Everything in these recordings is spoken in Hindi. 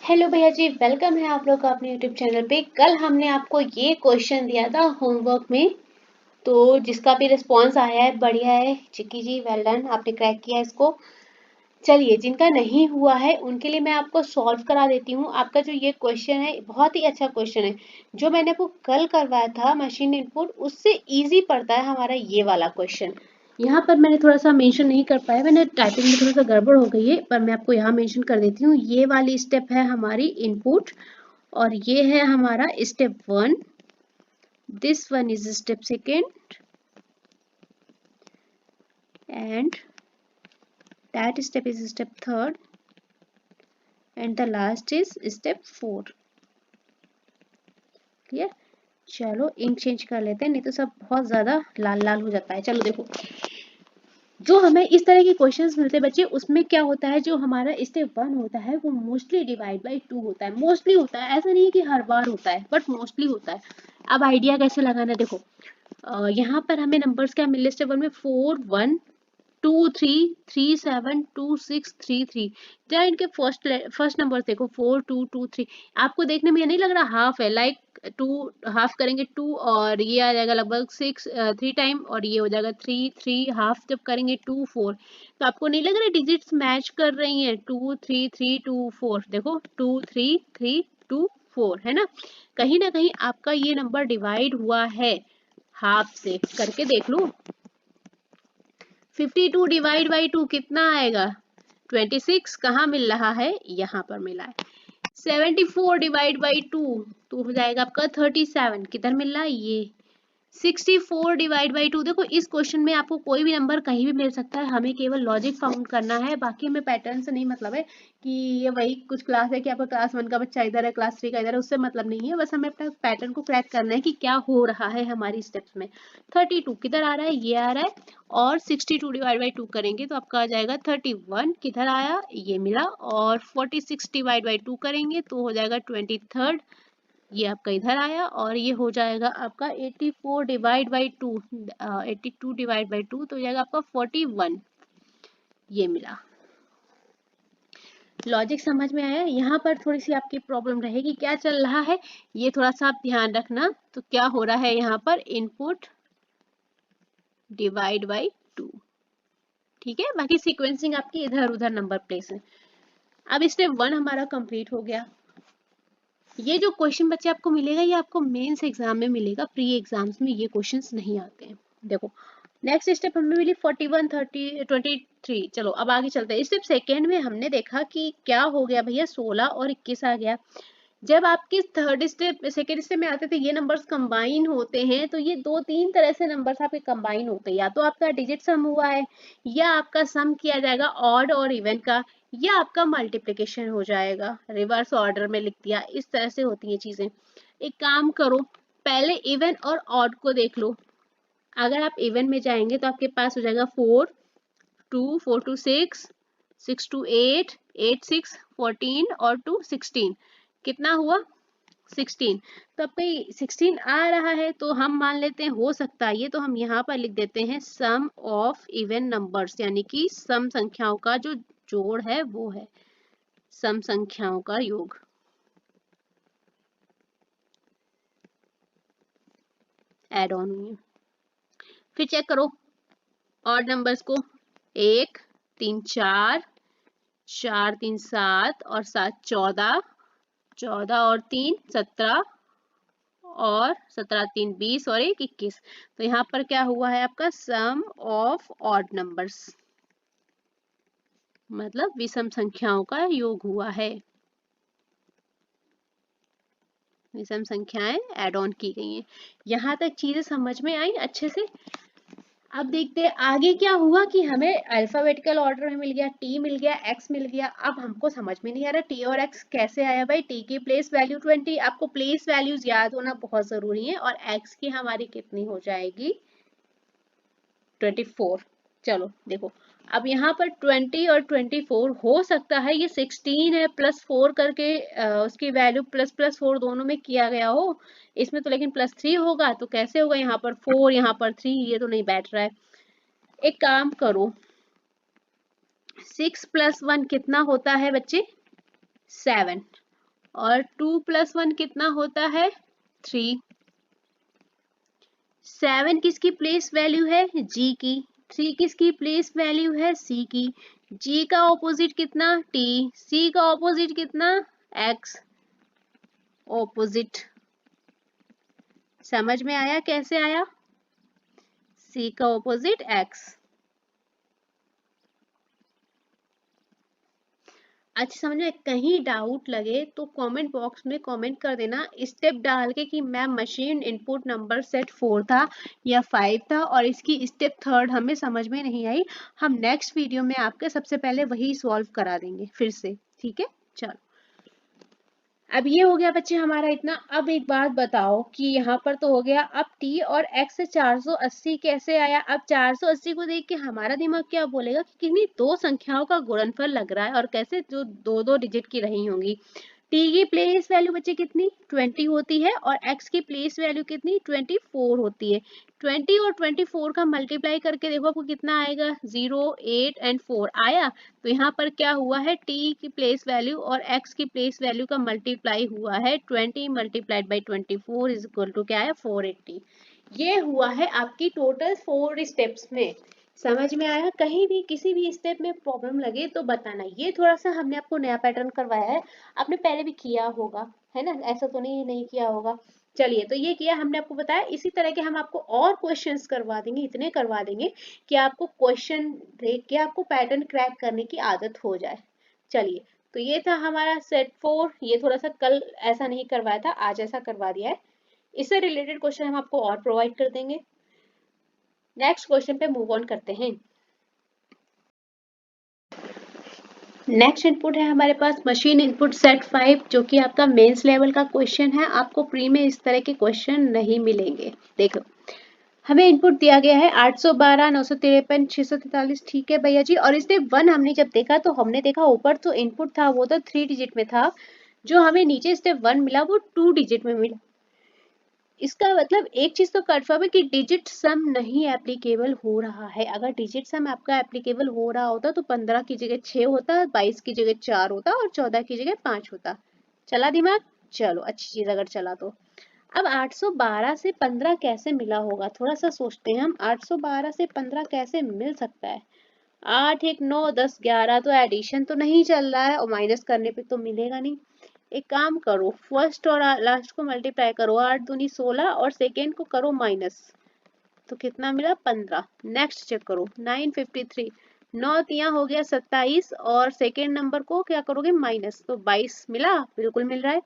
हेलो भैया जी, वेलकम है आप लोग का अपने यूट्यूब चैनल पे। कल हमने आपको ये क्वेश्चन दिया था होमवर्क में, तो जिसका भी रिस्पांस आया है बढ़िया है। चिक्की जी वेल डन, आपने क्रैक किया इसको। चलिए, जिनका नहीं हुआ है उनके लिए मैं आपको सॉल्व करा देती हूँ। आपका जो ये क्वेश्चन है बहुत ही अच्छा क्वेश्चन है। जो मैंने आपको कल करवाया था मशीन इनपुट, उससे इजी पड़ता है हमारा ये वाला क्वेश्चन। यहाँ पर मैंने थोड़ा सा मेंशन नहीं कर पाया, मैंने टाइपिंग में थोड़ा सा गड़बड़ हो गई है, पर मैं आपको यहाँ मेंशन कर देती हूँ। ये वाली स्टेप है हमारी इनपुट और ये है हमारा step 1। This one is step 2 and that step is step 3 and the last is step 4। Clear? चलो इंक चेंज कर लेते हैं, नहीं तो सब बहुत ज्यादा लाल लाल हो जाता है। चलो देखो, जो हमें इस तरह के क्वेश्चंस मिलते हैं बच्चे, उसमें क्या होता है, जो हमारा स्टेप 1 होता है वो मोस्टली डिवाइड बाई 2 होता है। मोस्टली होता है, ऐसा नहीं है कि हर बार होता है, बट मोस्टली होता है। अब आइडिया कैसे लगाना, देखो यहाँ पर हमें नंबर्स क्या मिले स्टेप 1 में, 4 1 2 3 3 7 2 6 3 3। क्या इनके फर्स्ट नंबर देखो, 4 2 2 3। आपको देखने में ये नहीं लग रहा हाफ है, लाइक 2 हाफ करेंगे 2 और ये आ जाएगा लगभग 6 3 टाइम, और ये हो जाएगा 3 3 हाफ जब करेंगे 2 4। तो आपको नहीं लग रहा डिजिट्स मैच कर रही हैं, 2 3 3 2 4। देखो 2 3 3 2 4 है ना। कहीं ना कहीं आपका ये नंबर डिवाइड हुआ है हाफ से, करके देख लो। 52 डिवाइड बाई 2 कितना आएगा, 26। कहाँ मिल रहा है, यहाँ पर मिला है। 74 डिवाइड बाई 2 तो हो जाएगा आपका 37। किधर मिल रहा है, ये 64 डिवाइड बाई 2। देखो इस क्वेश्चन में आपको कोई भी नंबर कहीं भी मिल सकता है, हमें केवल लॉजिक फाउंड करना है। बाकी हमें पैटर्न से नहीं मतलब है कि ये वही कुछ क्लास है कि आपका क्लास 1 का बच्चा इधर है, क्लास 3 का इधर है, उससे मतलब नहीं है। बस हमें अपना पैटर्न को क्रैक करना है कि क्या हो रहा है हमारी स्टेप्स में। 32 किधर आ रहा है, ये आ रहा है, और 62 डिवाइड बाई 2 करेंगे तो आपका आ जाएगा 31। किधर आया, ये मिला, और 46 डिवाइड बाई 2 करेंगे तो हो जाएगा 23। ये आपका इधर आया, और ये हो जाएगा आपका 84 डिवाइड बाई 2, 82 डिवाइड बाई 2 तो हो जाएगा आपका 41। ये मिला। लॉजिक समझ में आया। यहाँ पर थोड़ी सी आपकी प्रॉब्लम रहेगी, क्या चल रहा है ये थोड़ा सा आप ध्यान रखना। तो क्या हो रहा है यहाँ पर, इनपुट डिवाइड बाई 2, ठीक है। बाकी सीक्वेंसिंग आपकी इधर उधर नंबर प्लेस है। अब स्टेप 1 हमारा कंप्लीट हो गया। ये जो क्वेश्चन बच्चे आपको मिलेगा, ये आपको मेंस एग्जाम में मिलेगा, प्री एग्जाम्स में ये क्वेश्चंस नहीं आते हैं। देखो नेक्स्ट स्टेप हमें मिली 41 30 23। चलो अब आगे चलते हैं। स्टेप 2 में हमने देखा कि क्या हो गया भैया, 16 और 21 आ गया। जब आपके सेकेंड स्टेप में आते थे ये नंबर्स कंबाइन होते हैं, तो ये 2-3 तरह से नंबर्स आपके कंबाइन होते हैं। या तो आपका डिजिट सम हुआ है, या आपका सम किया जाएगा ऑड और इवन का, या आपका मल्टीप्लिकेशन हो जाएगा, रिवर्स ऑर्डर में लिख दिया। इस तरह से होती हैं चीजें। एक काम करो, पहले इवन और ऑड को देख लो। अगर आप इवन में जाएंगे तो आपके पास हो जाएगा 4 2 4 2 6 6 2 8 8 6 14 और 2 16। कितना हुआ, 16। तो आपका 16 आ रहा है, तो हम मान लेते हैं हो सकता है ये, तो हम यहाँ पर लिख देते हैं सम ऑफ इवन नंबर्स, यानी कि सम संख्याओं का जो जोड़ है वो है सम संख्याओं का योग। ऐड ऑन हुई। फिर चेक करो ऑड नंबर्स को, 1 3 4 4 3 7 और 7 14 14 और 3 17 और 17 3 20 और 1 21। तो यहाँ पर क्या हुआ है आपका सम ऑफ ऑड नंबर्स, मतलब विषम संख्याओं का योग हुआ है। विषम संख्याएं ऐड ऑन की गई हैं। यहाँ तक चीजें समझ में आई अच्छे से। अब देखते हैं आगे क्या हुआ कि हमें अल्फाबेटिकल ऑर्डर में मिल गया, टी मिल गया, एक्स मिल गया। अब हमको समझ में नहीं आ रहा टी और एक्स कैसे आया। भाई टी की प्लेस वैल्यू 20, आपको प्लेस वैल्यूज याद होना बहुत जरूरी है, और एक्स की हमारी कितनी हो जाएगी 24। चलो देखो, अब यहाँ पर 20 और 24 हो सकता है ये 16 है प्लस 4 करके उसकी वैल्यू प्लस प्लस 4 दोनों में किया गया हो। इसमें तो लेकिन प्लस 3 होगा, तो कैसे होगा, यहाँ पर 4 यहाँ पर 3, ये तो नहीं बैठ रहा है। एक काम करो, 6 + 1 कितना होता है बच्चे, 7। और 2 + 1 कितना होता है 3। 7 किसकी प्लेस वैल्यू है जी की। 3 किसकी प्लेस वैल्यू है सी की। जी का ऑपोजिट कितना टी। सी का ऑपोजिट कितना एक्स। ऑपोजिट समझ में आया कैसे आया। सी का ऑपोजिट एक्स। अच्छा समझ में कहीं डाउट लगे तो कमेंट बॉक्स में कमेंट कर देना स्टेप डाल के कि ma'am machine input number set 4 था या 5 था और इसकी स्टेप 3 हमें समझ में नहीं आई। हम नेक्स्ट वीडियो में आपके सबसे पहले वही सॉल्व करा देंगे फिर से। ठीक है चलो अब ये हो गया बच्चे हमारा इतना। अब एक बात बताओ कि यहाँ पर तो हो गया। अब t और x से 480 कैसे आया। अब 480 को देख के हमारा दिमाग क्या बोलेगा कि किन्हीं दो संख्याओं का गुणनफल लग रहा है और कैसे जो दो दो डिजिट की रही होंगी। t की प्लेस वैल्यू बच्चे कितनी 20 होती है और x की प्लेस वैल्यू कितनी 24 होती है। 20 और 24 का मल्टीप्लाई करके देखो आपको कितना आएगा 0 8 एंड 4 आया। तो यहाँ पर क्या हुआ है t की प्लेस वैल्यू और x की प्लेस वैल्यू का मल्टीप्लाई हुआ है 20 multiplied by 24 is equal to क्या है 480। ये हुआ है आपकी टोटल 4 स्टेप्स में। समझ में आया। कहीं भी किसी भी स्टेप में प्रॉब्लम लगे तो बताना। ये थोड़ा सा हमने आपको नया पैटर्न करवाया है। आपने पहले भी किया होगा है ना। ऐसा तो नहीं किया होगा। चलिए तो ये किया हमने आपको बताया। इसी तरह के हम आपको और क्वेश्चंस करवा देंगे। इतने करवा देंगे कि आपको क्वेश्चन देख के आपको पैटर्न क्रैक करने की आदत हो जाए। चलिए तो ये था हमारा सेट 4। ये थोड़ा सा कल ऐसा नहीं करवाया था आज ऐसा करवा दिया है। इससे रिलेटेड क्वेश्चन हम आपको और प्रोवाइड कर देंगे। नेक्स्ट क्वेश्चन पे मूव ऑन करते हैं। नेक्स्ट इनपुट है हमारे पास मशीन इनपुट सेट 5 जो कि आपका मेंस लेवल का क्वेश्चन है। आपको प्री में इस तरह के क्वेश्चन नहीं मिलेंगे। देखो हमें इनपुट दिया गया है 812 953 643। ठीक है भैया जी। और स्टेप 1 हमने जब देखा तो हमने देखा ऊपर तो इनपुट था वो तो 3 डिजिट में था। जो हमें नीचे स्टेप 1 मिला वो 2 डिजिट में मिला। इसका मतलब एक चीज तो कंफर्म है कि डिजिट सम नहीं एप्लीकेबल हो रहा है। अगर डिजिट सम आपका एप्लीकेबल हो रहा होता तो 15 की जगह 6 होता, 22 की जगह 4 होता और 14 की जगह 5 होता। चला दिमाग। चलो अच्छी चीज अगर चला तो। अब 812 से 15 कैसे मिला होगा थोड़ा सा सोचते हैं हम। 812 से 15 कैसे मिल सकता है। 8 1 9 10 11 तो एडिशन तो नहीं चल रहा है और माइनस करने पे तो मिलेगा नहीं। एक काम करो फर्स्ट और लास्ट को मल्टीप्लाई करो 8 दूनी 16 और सेकेंड को करो माइनस तो कितना मिला 15। नेक्स्ट चेक करो 953 9 तिया हो गया 27 और सेकेंड नंबर को क्या करोगे माइनस तो 22 मिला। बिल्कुल मिल रहा है।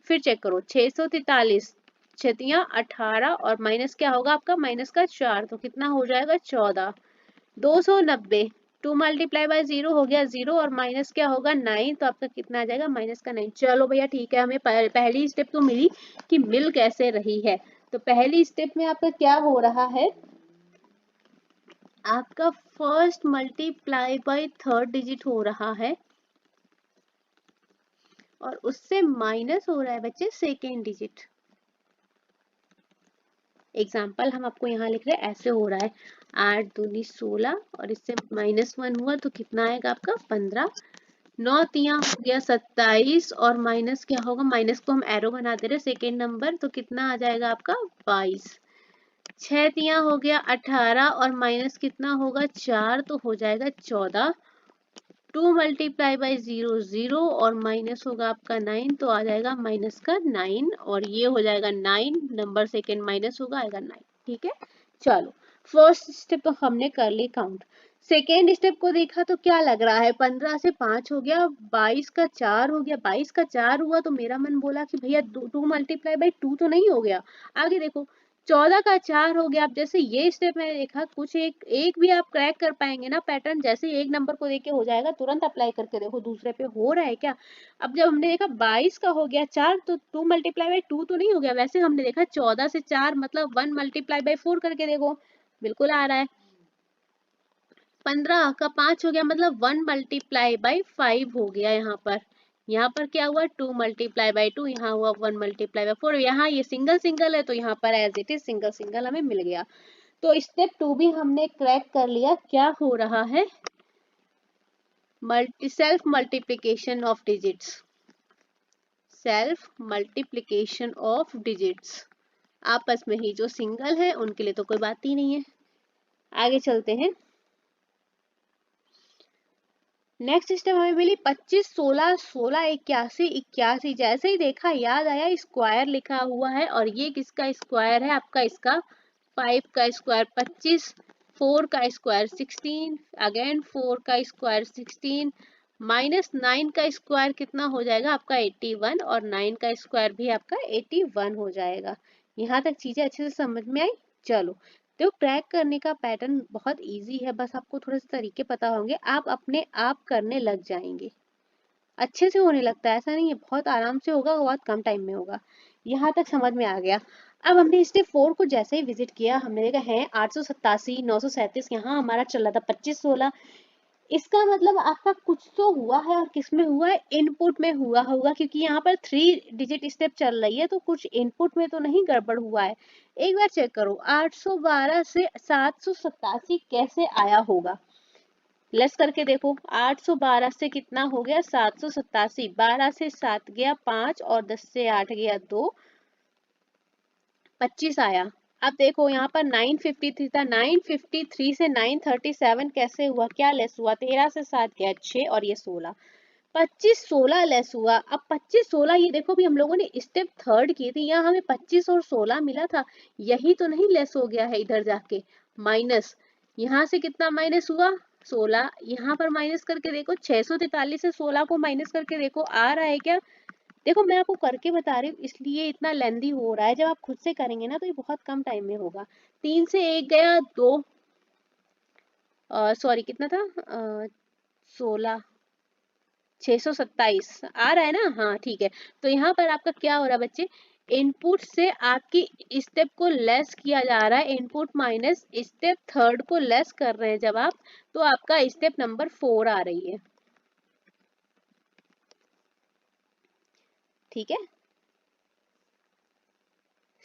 फिर चेक करो 643 छतियां 18 और माइनस क्या होगा आपका माइनस का 4 तो कितना हो जाएगा 14। 290 2 मल्टीप्लाई बाय 0 हो गया 0 और माइनस क्या होगा 9 तो आपका कितना आ जाएगा माइनस का 9। चलो भैया ठीक है हमें पहली स्टेप तो मिली कि मिल कैसे रही है। तो पहली स्टेप में आपका क्या हो रहा है आपका first multiply by third digit हो रहा है और उससे माइनस हो रहा है बच्चे सेकेंड डिजिट। एग्जाम्पल हम आपको यहाँ लिख रहे हैं ऐसे हो रहा है 8 दूनी 16 और इससे -1 हुआ तो कितना आएगा आपका 15। 9 तिया हो गया 27 और माइनस क्या होगा माइनस को हम एरो बना दे रहे सेकेंड नंबर तो कितना आ जाएगा आपका 22। 6 तिया हो गया 18 और माइनस कितना होगा 4 तो हो जाएगा 14। 2 मल्टीप्लाई बाई 0 0 और माइनस होगा आपका 9 तो आ जाएगा माइनस का 9 और ये हो जाएगा 9 नंबर सेकेंड माइनस होगा आएगा 9। ठीक है चलो फर्स्ट स्टेप तो हमने कर ली काउंट। सेकेंड स्टेप को देखा तो क्या लग रहा है 15 से 5 हो गया 22 का 4 हो गया 22 का 4 हुआ तो मेरा मन बोला कि भैया 2 मल्टीप्लाई बाई 2 तो नहीं हो गया। आगे देखो 14 का 4 हो गया। अब जैसे ये स्टेप मैंने देखा कुछ एक भी आप क्रैक कर पाएंगे ना पैटर्न। जैसे एक नंबर को देख के हो जाएगा तुरंत अप्लाई करके देखो दूसरे पे हो रहा है क्या। अब जब हमने देखा 22 का हो गया 4 तो 2 मल्टीप्लाई बाई 2 तो नहीं हो गया। वैसे हमने देखा 14 से 4 मतलब 1 मल्टीप्लाई बाई 4 करके देखो बिल्कुल आ रहा है। 15 का 5 हो गया मतलब 1 मल्टीप्लाई बाई 5 हो गया। यहाँ पर क्या हुआ 2 मल्टीप्लाई बाई 2 यहाँ हुआ 1 मल्टीप्लाई बाई 4। यहाँ ये सिंगल सिंगल है तो यहाँ पर as it is single single हमें मिल गया। तो स्टेप 2 भी हमने क्रैक कर लिया। क्या हो रहा है self multiplication of digits. Self multiplication of digits, आपस में ही जो सिंगल है उनके लिए तो कोई बात ही नहीं है। आगे चलते हैं। नेक्स्ट स्टेप हमें मिली 25, 16, 16, 81, 81। जैसे ही देखा याद आया स्क्वायर लिखा हुआ है और ये किसका स्क्वायर है, आपका इसका 5 का स्क्वायर 25, 4 का स्क्वायर 16, अगेन 4 का स्क्वायर 16, -9 का स्क्वायर कितना हो जाएगा आपका 81 और 9 का स्क्वायर भी आपका 81 हो जाएगा। यहाँ तक चीजें अच्छे से समझ में आई। चलो तो क्रैक करने का पैटर्न बहुत इजी है, बस आपको थोड़े से तरीके पता होंगे, आप अपने आप करने लग जाएंगे, अच्छे से होने लगता है, ऐसा नहीं है, बहुत आराम से होगा, बहुत कम टाइम में होगा। यहाँ तक समझ में आ गया। अब हमने स्टेप 4 को जैसे ही विजिट किया हमने देखा है 887, 937, यहाँ हमारा चल रहा था 25, 16। इसका मतलब आपका कुछ तो हुआ है, और किस में हुआ है, इनपुट में हुआ होगा, क्योंकि यहाँ पर 3 डिजिट स्टेप चल रही है, तो कुछ इनपुट में तो नहीं गड़बड़ हुआ है। एक बार चेक करो 812 से 787 कैसे आया होगा, लेस करके देखो। 812 से कितना हो गया 787, 12 से 7 गया 5 और 10 से 8 गया 2, 25 आया। अब देखो यहाँ पर 953 था, 953 से 937 कैसे हुआ, क्या लेस हुआ, 13 से 7 गया 6 और ये 16, 25, 16 लेस हुआ। अब 25, 16 ये देखो भी हम लोगों ने स्टेप 3 की थी, यहाँ हमें 25 और 16 मिला था, यही तो नहीं लेस हो गया है इधर जाके, माइनस, यहाँ से कितना माइनस हुआ 16, यहाँ पर माइनस करके देखो 643 से 16 को माइनस करके देखो आ रहा है क्या। देखो मैं आपको करके बता रही हूँ इसलिए इतना लेंदी हो रहा है, जब आप खुद से करेंगे ना तो ये बहुत कम टाइम में होगा। 3 से 1 गया 2, सॉरी कितना था 16, 627 आ रहा है ना, हाँ ठीक है। तो यहाँ पर आपका क्या हो रहा है बच्चे, इनपुट से आपकी स्टेप को लेस किया जा रहा है, इनपुट माइनस स्टेप 3 को लेस कर रहे हैं जब आप, तो आपका स्टेप नंबर 4 आ रही है, ठीक है।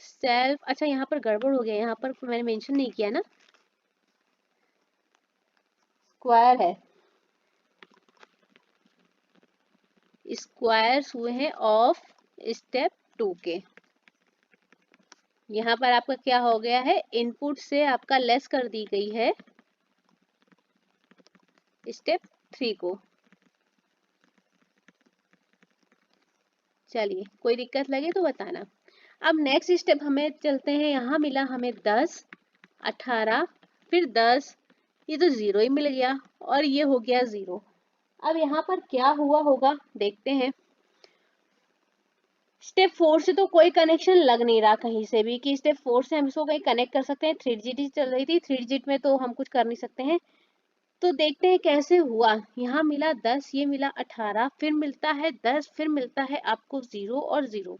सेल्फ, अच्छा यहाँ पर गड़बड़ हो गया, यहाँ पर मैंने मेंशन नहीं किया ना, स्क्वायर है, स्क्वायर्स हुए हैं ऑफ स्टेप 2 के। यहाँ पर आपका क्या हो गया है, इनपुट से आपका लेस कर दी गई है स्टेप 3 को। चलिए कोई दिक्कत लगे तो बताना। अब नेक्स्ट स्टेप हमें चलते हैं, यहाँ मिला हमें 10, 18, फिर 10, ये तो 0 ही मिल गया और ये हो गया 0। अब यहाँ पर क्या हुआ होगा देखते हैं। स्टेप 4 से तो कोई कनेक्शन लग नहीं रहा कहीं से भी कि स्टेप 4 से हम इसको कहीं कनेक्ट कर सकते हैं, 3 डिजिट चल रही थी, 3 डिजिट में तो हम कुछ कर नहीं सकते हैं। तो देखते हैं कैसे हुआ। यहाँ मिला 10, ये मिला 18, फिर मिलता है 10, फिर मिलता है आपको 0 और 0।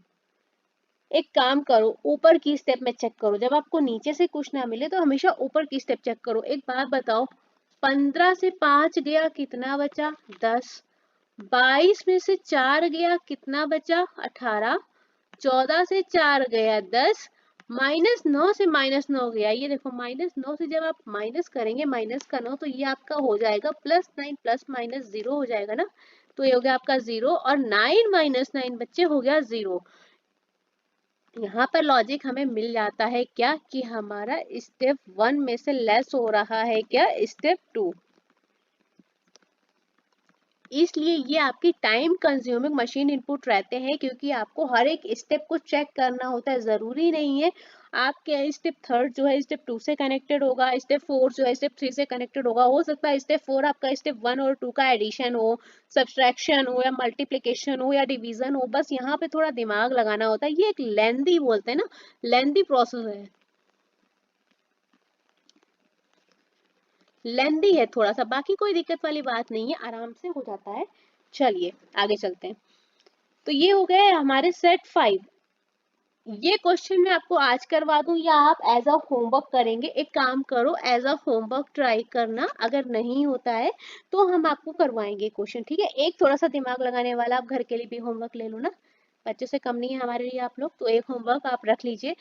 एक काम करो ऊपर की स्टेप में चेक करो, जब आपको नीचे से कुछ ना मिले तो हमेशा ऊपर की स्टेप चेक करो। एक बात बताओ, 15 से 5 गया कितना बचा 10, 22 में से 4 गया कितना बचा 18, 14 से 4 गया 10, -9 से -9 गया, ये देखो -9 से जब आप माइनस करेंगे माइनस का 9 तो ये आपका हो जाएगा +9 प्लस माइनस 0 हो जाएगा ना, तो ये हो गया आपका 0 और 9 - 9 बच्चे हो गया 0। यहाँ पर लॉजिक हमें मिल जाता है क्या कि हमारा स्टेप 1 में से लेस हो रहा है क्या स्टेप 2, इसलिए ये आपकी टाइम कंज्यूमिंग मशीन इनपुट रहते हैं, क्योंकि आपको हर एक स्टेप को चेक करना होता है। जरूरी नहीं है आपके स्टेप 3 जो है स्टेप 2 से कनेक्टेड होगा, स्टेप 4 जो है स्टेप 3 से कनेक्टेड होगा, हो सकता है स्टेप 4 आपका स्टेप 1 और 2 का एडिशन हो, सब्सट्रैक्शन हो या मल्टीप्लिकेशन हो या डिवीजन हो, बस यहाँ पे थोड़ा दिमाग लगाना होता है। ये एक लेंदी बोलते हैं ना, लेंदी प्रोसेस है, लेंदी है थोड़ा सा, बाकी कोई दिक्कत वाली बात नहीं है, आराम से हो जाता है। चलिए आगे चलते हैं। तो ये हो गए हमारे सेट 5। ये क्वेश्चन मैं आपको आज करवा दूं या आप एज अ होमवर्क करेंगे, एक काम करो एज अ होमवर्क ट्राई करना, अगर नहीं होता है तो हम आपको करवाएंगे क्वेश्चन, ठीक है। एक थोड़ा सा दिमाग लगाने वाला, आप घर के लिए भी होमवर्क ले लो ना, बच्चों से कम नहीं है हमारे लिए आप लोग, तो एक होमवर्क आप रख लीजिए।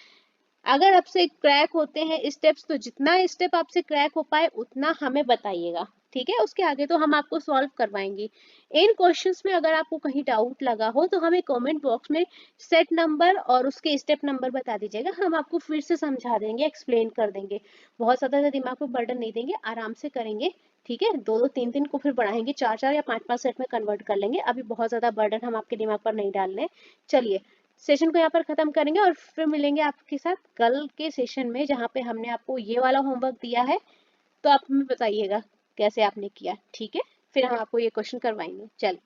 अगर आपसे क्रैक होते हैं स्टेप्स तो जितना स्टेप आपसे क्रैक हो पाए उतना हमें बताइएगा, ठीक है, उसके आगे तो हम आपको सॉल्व करवाएंगे। इन क्वेश्चंस में अगर आपको कहीं डाउट लगा हो तो हमें कमेंट बॉक्स में सेट नंबर और उसके स्टेप नंबर बता दीजिएगा, हम आपको फिर से समझा देंगे, एक्सप्लेन कर देंगे। बहुत ज़्यादा दिमाग पे बर्डन नहीं देंगे, आराम से करेंगे। ठीक है, 2-2 3-3 को फिर बढ़ाएंगे, 4-4 या 5-5 सेट में कन्वर्ट कर लेंगे। अभी बहुत ज़्यादा बर्डन हम आपके दिमाग पर नहीं डाल रहे हैं। चलिए सेशन को यहाँ पर खत्म करेंगे और फिर मिलेंगे आपके साथ कल के सेशन में, जहाँ पे हमने आपको ये वाला होमवर्क दिया है। तो आप हमें बताइएगा कैसे आपने किया, ठीक है? फिर हम आपको ये क्वेश्चन करवाएंगे। चलिए।